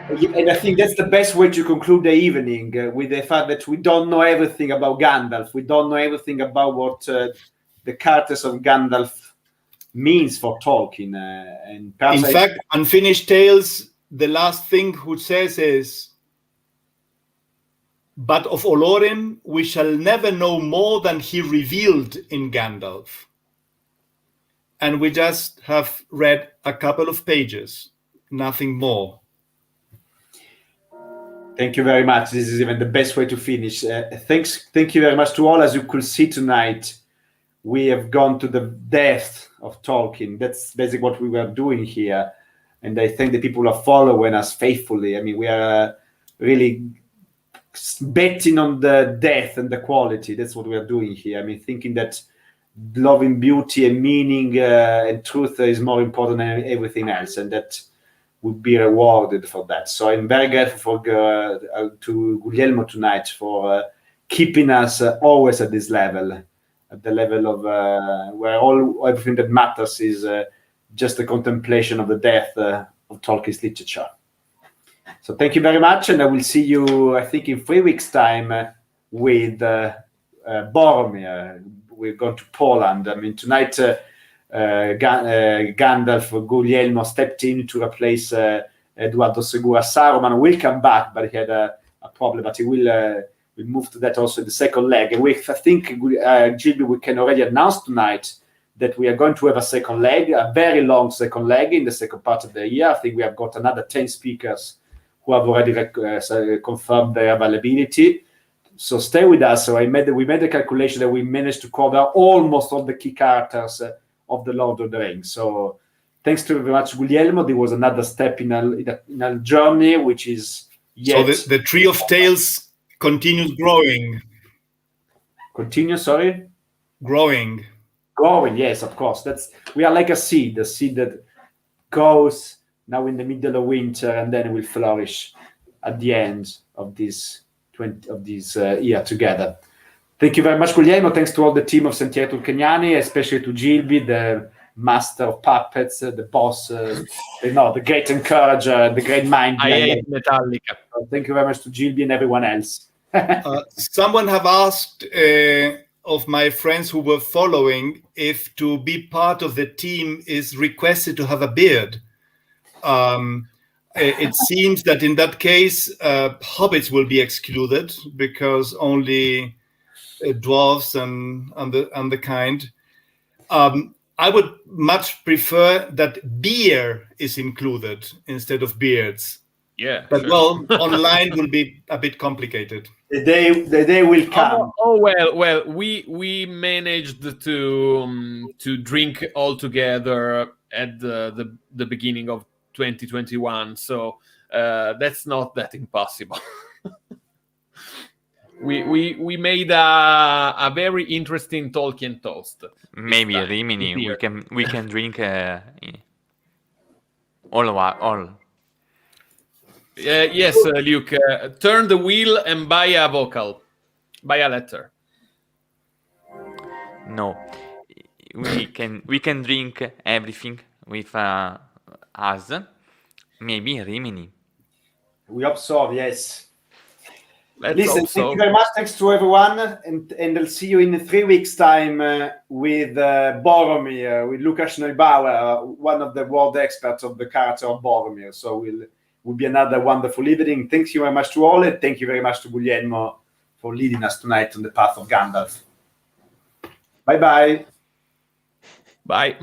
And I think that's the best way to conclude the evening, with the fact that we don't know everything about Gandalf. We don't know everything about what the characters of Gandalf means for Tolkien. And in fact, Unfinished Tales, the last thing who says is, But of Olorin, we shall never know more than he revealed in Gandalf. And we just have read a couple of pages, nothing more. Thank you very much. This is even the best way to finish. Thank you very much to all. As you could see tonight, we have gone to the depth of Tolkien. That's basically what we were doing here. And I thank the people who are following us faithfully. I mean, we are really betting on the depth and the quality. That's what we are doing here. I mean, thinking that loving beauty and meaning and truth is more important than everything else. And that would be rewarded for that. So I'm very grateful to Guglielmo tonight for keeping us always at this level, at the level of where everything that matters is just a contemplation of the depth of Tolkien's literature. So thank you very much, and I will see you, I think, in 3 weeks' time with Boromir. We're going to Poland. I mean, tonight Gandalf, Guglielmo stepped in to replace Eduardo Segura. Saruman will come back, but he had a problem. But he will move to that also in the second leg. And I think, Gilby, we can already announce tonight that we are going to have a second leg, a very long second leg in the second part of the year. I think we have got another 10 speakers who have already confirmed their availability. So stay with us. So we made the calculation that we managed to cover almost all the key characters of the Lord of the Rings. So thanks to very much, Guglielmo. There was another step in a journey, which is yet... So the Tree of Tales continues growing. Sorry? Growing, yes, of course. We are like a seed that goes now in the middle of winter, and then it will flourish at the end of this year together. Thank you very much, Guglielmo. Thanks to all the team of Sentieri Tolkieniani, especially to Gilby, the master of puppets, the boss, the great encourager, the great mind. I hate Metallica. Thank you very much to Gilby and everyone else. Someone have asked of my friends who were following if to be part of the team is requested to have a beard. It seems that in that case, hobbits will be excluded because only dwarves and the kind. I would much prefer that beer is included instead of beards. Yeah, but sure. Well, online will be a bit complicated. The day will come. Well, we managed to drink all together at the beginning of 2021, so that's not that impossible. we made a very interesting Tolkien toast. Maybe Rimini. We can drink all. Yes, Luke. Turn the wheel and buy a letter. No, we can drink everything with us. Maybe Rimini. We hope so. Yes. Listen, thank you very much. Thanks to everyone, and I'll see you in 3 weeks' time with Boromir, with Lukas Neubauer, one of the world experts of the character of Boromir. So will be another wonderful evening. Thank you very much to all, and thank you very much to Guglielmo for leading us tonight on the path of Gandalf. Bye-bye. Bye.